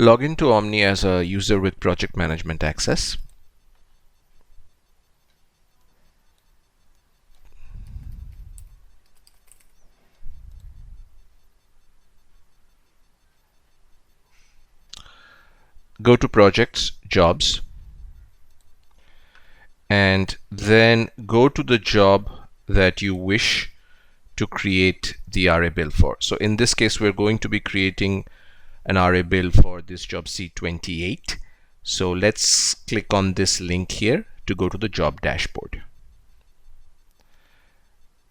Log into Omni as a user with project management access. Go to Projects, Jobs, and then go to the job that you wish to create the RA bill for. So in this case, we're going to be creating an RA bill for this job C28. So let's click on this link here to go to the job dashboard.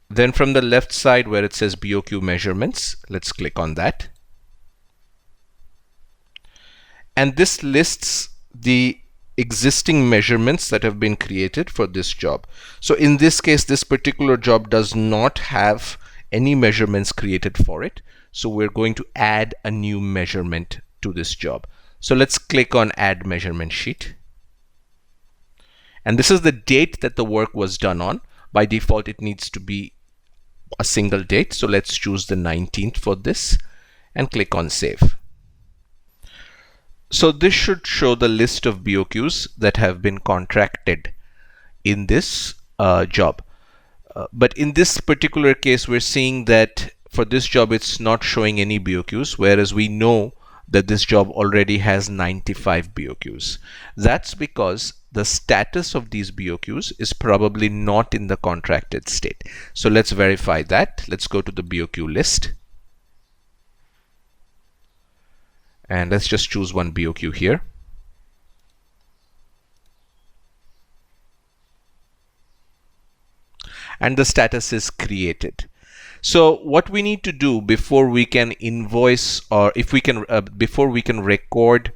Then from the left side where it says BOQ measurements, let's click on that. And this lists the existing measurements that have been created for this job. So in this case, this particular job does not have any measurements created for it. So we're going to add a new measurement to this job. So let's click on Add Measurement Sheet. And this is the date that the work was done on. By default, it needs to be a single date. So let's choose the 19th for this and click on Save. So this should show the list of BOQs that have been contracted in this job. But in this particular case, we're seeing that for this job, it's not showing any BOQs, whereas we know that this job already has 95 BOQs. That's because the status of these BOQs is probably not in the contracted state. So let's verify that. Let's go to the BOQ list. And let's just choose one BOQ here. And the status is created. So what we need to do before we can invoice, or if we can, before we can record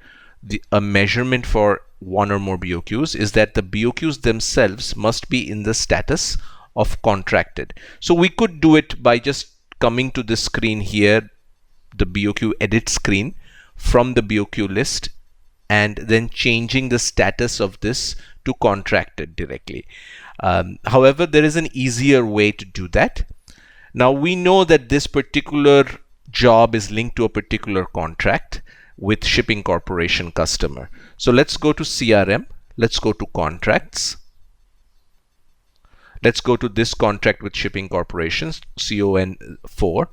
a measurement for one or more BOQs, is that the BOQs themselves must be in the status of contracted. So we could do it by just coming to this screen here, the BOQ edit screen, from the BOQ list, and then changing the status of this to contracted directly. However, there is an easier way to do that. Now we know that this particular job is linked to a particular contract with Shipping Corporation customer. So let's go to CRM, let's go to Contracts. Let's go to this contract with Shipping Corporations, CON4,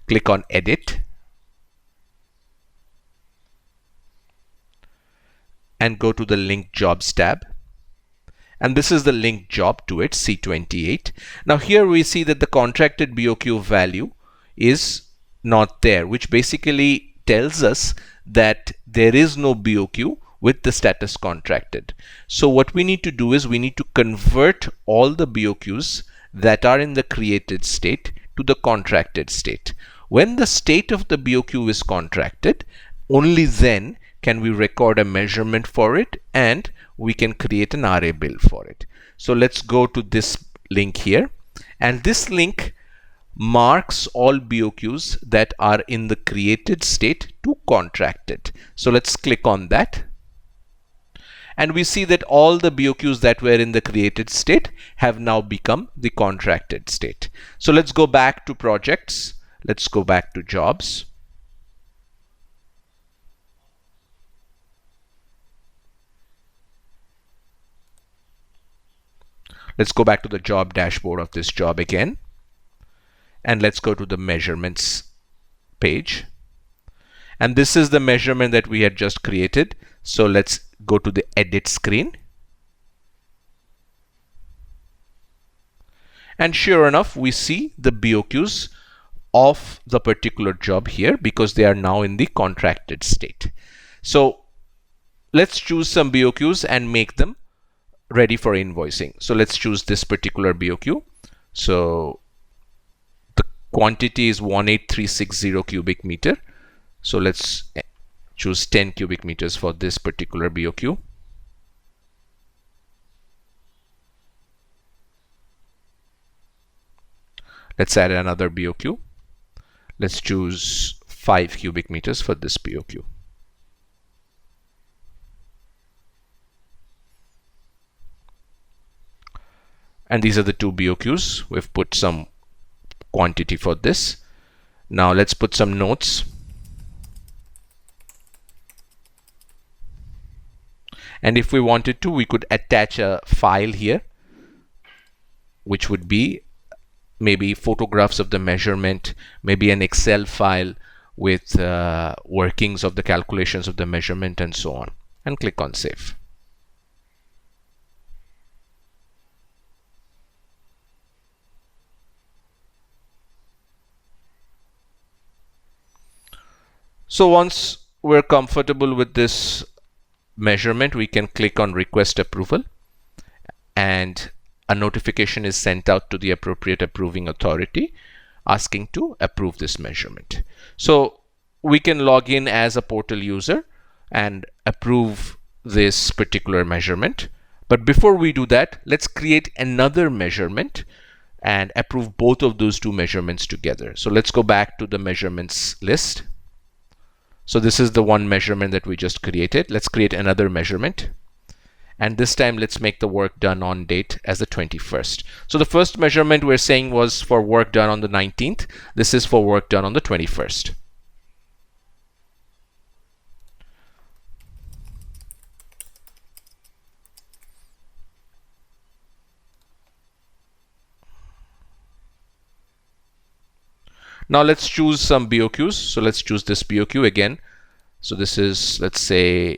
click on Edit, and go to the Link Jobs tab. And this is the linked job to it, C28. Now here we see that the contracted BOQ value is not there, which basically tells us that there is no BOQ with the status contracted. So what we need to do is we need to convert all the BOQs that are in the created state to the contracted state. When the state of the BOQ is contracted, only then can we record a measurement for it, and we can create an RA bill for it. So let's go to this link here, and this link marks all BOQs that are in the created state to contracted. So let's click on that, and we see that all the BOQs that were in the created state have now become the contracted state. So let's go back to projects, let's go back to jobs. Let's go back to the job dashboard of this job again, and let's go to the measurements page. And this is the measurement that we had just created. So let's go to the edit screen. And sure enough, we see the BOQs of the particular job here because they are now in the contracted state. So let's choose some BOQs and make them ready for invoicing. So let's choose this particular BOQ. So the quantity is 18360 cubic meter. So let's choose 10 cubic meters for this particular BOQ. Let's add another BOQ. Let's choose 5 cubic meters for this BOQ. And these are the two BOQs. We've put some quantity for this. Now let's put some notes. And if we wanted to, we could attach a file here, which would be maybe photographs of the measurement, maybe an Excel file with workings of the calculations of the measurement and so on, and click on Save. So once we're comfortable with this measurement, we can click on Request Approval, and a notification is sent out to the appropriate approving authority asking to approve this measurement. So we can log in as a portal user and approve this particular measurement. But before we do that, let's create another measurement and approve both of those two measurements together. So let's go back to the measurements list. So this is the one measurement that we just created. Let's create another measurement. And this time, let's make the work done on date as the 21st. So the first measurement we're saying was for work done on the 19th. This is for work done on the 21st. Now let's choose some BOQs. So let's choose this BOQ again. So this is, let's say,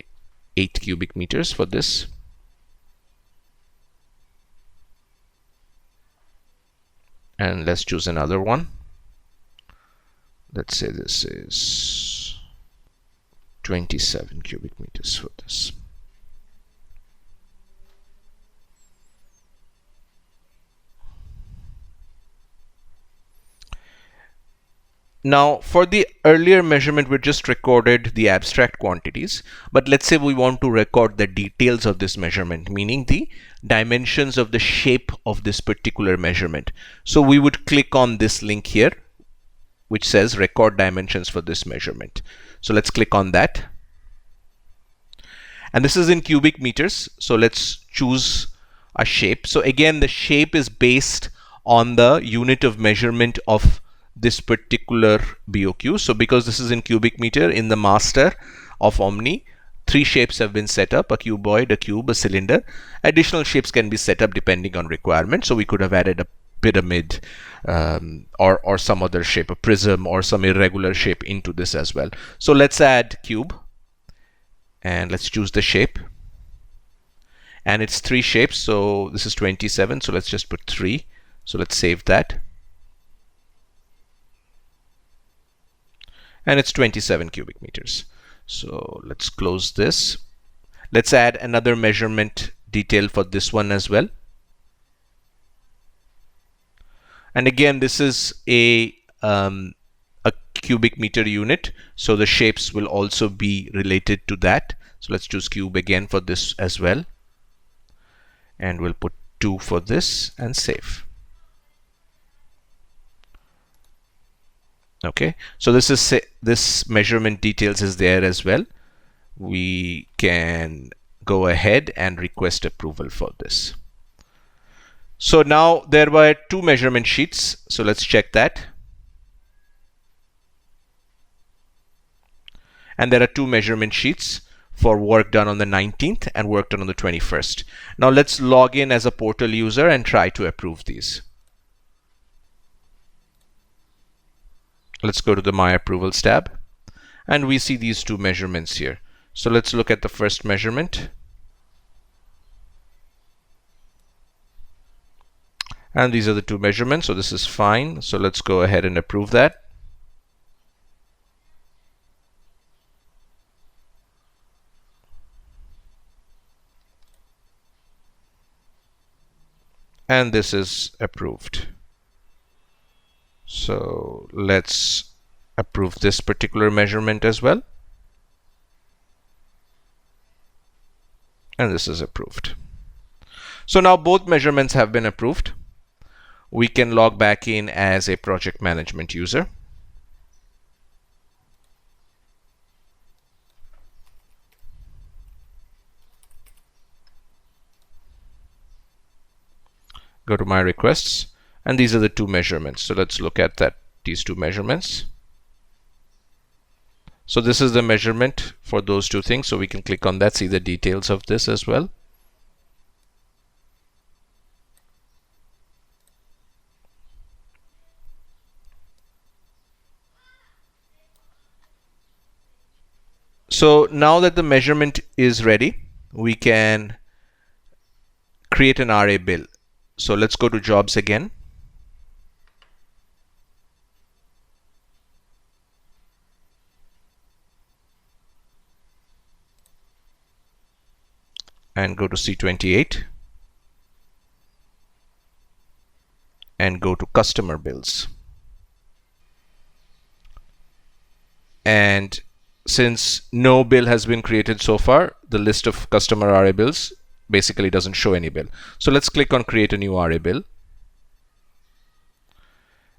8 cubic meters for this. And let's choose another one. Let's say this is 27 cubic meters for this. Now, for the earlier measurement, we just recorded the abstract quantities. But let's say we want to record the details of this measurement, meaning the dimensions of the shape of this particular measurement. So we would click on this link here, which says record dimensions for this measurement. So let's click on that. And this is in cubic meters. So let's choose a shape. So again, the shape is based on the unit of measurement of this particular BOQ. So because this is in cubic meter, in the master of Omni, 3 shapes have been set up: a cuboid, a cube, a cylinder. Additional shapes can be set up depending on requirement. So we could have added a pyramid or some other shape, a prism or some irregular shape into this as well. So let's add cube and let's choose the shape. And it's 3 shapes. So this is 27. So let's just put 3. So let's save that. And it's 27 cubic meters. So let's close this. Let's add another measurement detail for this one as well. And again, this is a cubic meter unit, so the shapes will also be related to that. So let's choose cube again for this as well. And we'll put 2 for this and save. Okay, so this measurement details is there as well. We can go ahead and request approval for this. So now there were 2 measurement sheets. So let's check that. And there are 2 measurement sheets for work done on the 19th and work done on the 21st. Now let's log in as a portal user and try to approve these. Let's go to the My Approvals tab, and we see these 2 measurements here. So let's look at the first measurement. And these are the 2 measurements, so this is fine. So let's go ahead and approve that. And this is approved. So let's approve this particular measurement as well. And this is approved. So now both measurements have been approved. We can log back in as a project management user. Go to My Requests. And these are the 2 measurements. So let's look at these 2 measurements. So this is the measurement for those two things. So we can click on that, see the details of this as well. So now that the measurement is ready, we can create an RA bill. So let's go to jobs again. And go to C28 and go to customer bills. And since no bill has been created so far, the list of customer RA bills basically doesn't show any bill. So let's click on create a new RA bill.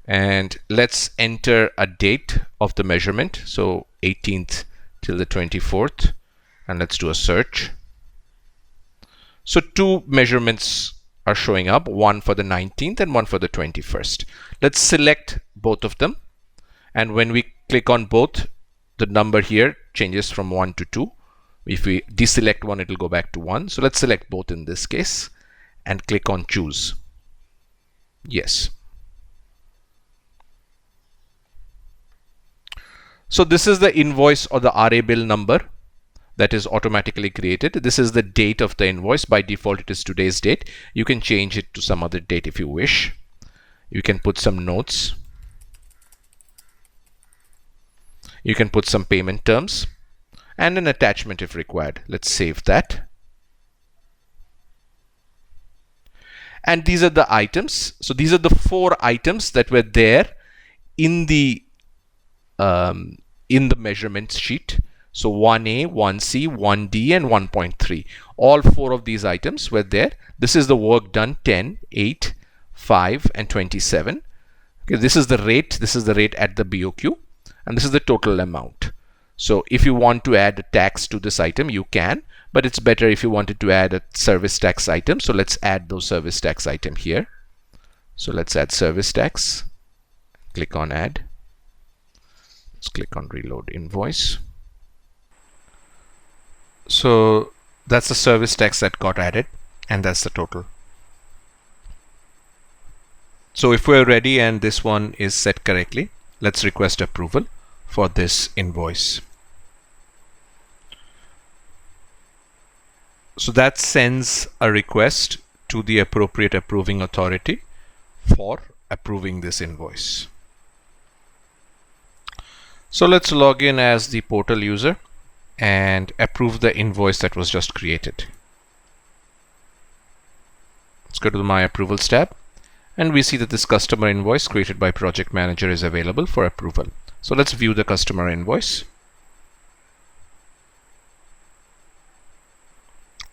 And let's enter a date of the measurement. So 18th till the 24th. And let's do a search. So two measurements are showing up, one for the 19th and one for the 21st. Let's select both of them. And when we click on both, the number here changes from 1 to 2. If we deselect one, it will go back to 1. So let's select both in this case and click on choose. Yes. So this is the invoice or the RA bill number that is automatically created. This is the date of the invoice. By default, it is today's date. You can change it to some other date if you wish. You can put some notes. You can put some payment terms and an attachment if required. Let's save that. And these are the items. So these are the 4 items that were there in the measurement sheet. So 1A, 1C, 1D, and 1.3. All 4 of these items were there. This is the work done 10, 8, 5, and 27. Okay, this is the rate. This is the rate at the BOQ. And this is the total amount. So if you want to add a tax to this item, you can. But it's better if you wanted to add a service tax item. So let's add those service tax item here. So let's add service tax. Click on add. Let's click on reload invoice. So that's the service tax that got added, and that's the total. So if we're ready and this one is set correctly, let's request approval for this invoice. So that sends a request to the appropriate approving authority for approving this invoice. So let's log in as the portal user and approve the invoice that was just created. Let's go to the My Approvals tab, and we see that this customer invoice created by Project Manager is available for approval. So let's view the customer invoice.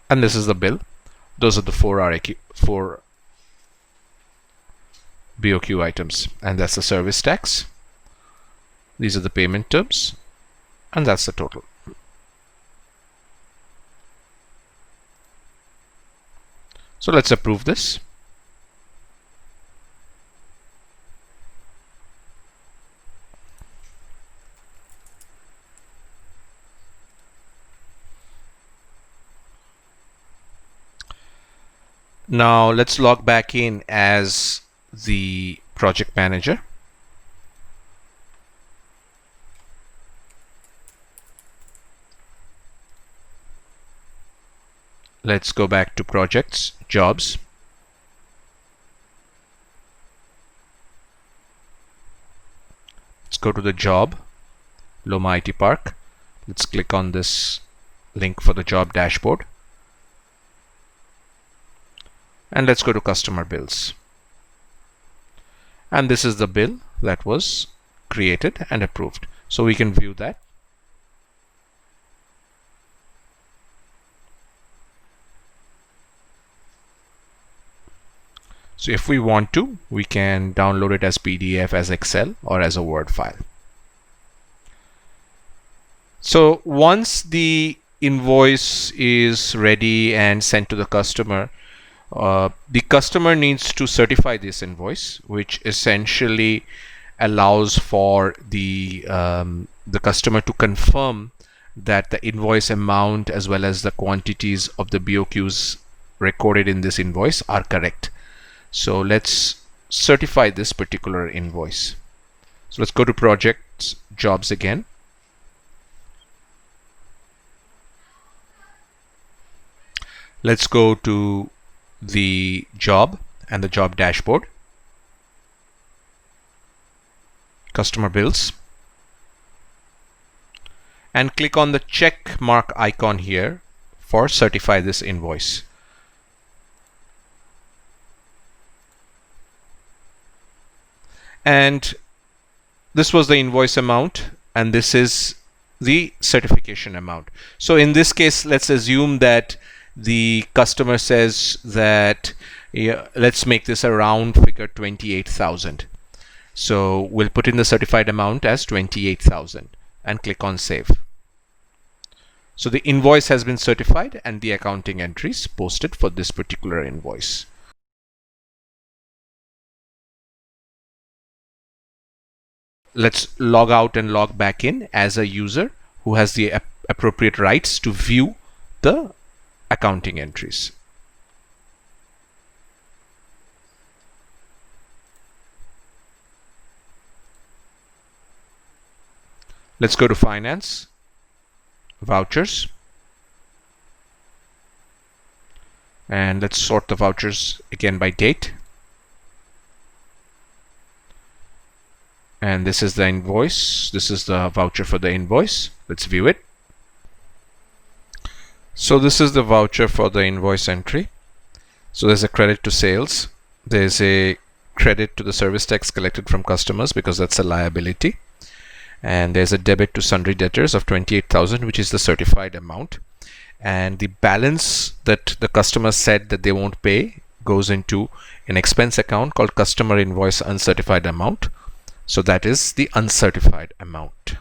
And this is the bill. Those are the 4 BOQ items, and that's the service tax. These are the payment terms, and that's the total. So let's approve this. Now let's log back in as the project manager. Let's go back to projects, jobs. Let's go to the job, Loma IT Park. Let's click on this link for the job dashboard. And let's go to customer bills. And this is the bill that was created and approved. So we can view that. So if we want to, we can download it as PDF, as Excel, or as a Word file. So once the invoice is ready and sent to the customer needs to certify this invoice, which essentially allows for the the customer to confirm that the invoice amount as well as the quantities of the BOQs recorded in this invoice are correct. So let's certify this particular invoice. So let's go to projects, jobs again. Let's go to the job and the job dashboard, customer bills, and click on the check mark icon here for certify this invoice. And this was the invoice amount, and this is the certification amount. So in this case, let's assume that the customer says that, yeah, let's make this a round figure, 28,000. So we'll put in the certified amount as 28,000 and click on save. So the invoice has been certified and the accounting entries posted for this particular invoice. Let's log out and log back in as a user who has the appropriate rights to view the accounting entries. Let's go to finance, vouchers, and let's sort the vouchers again by date. And this is the invoice. This is the voucher for the invoice. Let's view it. So this is the voucher for the invoice entry. So there's a credit to sales. There's a credit to the service tax collected from customers because that's a liability. And there's a debit to sundry debtors of 28,000, which is the certified amount. And the balance that the customer said that they won't pay goes into an expense account called customer invoice uncertified amount. So that is the uncertified amount.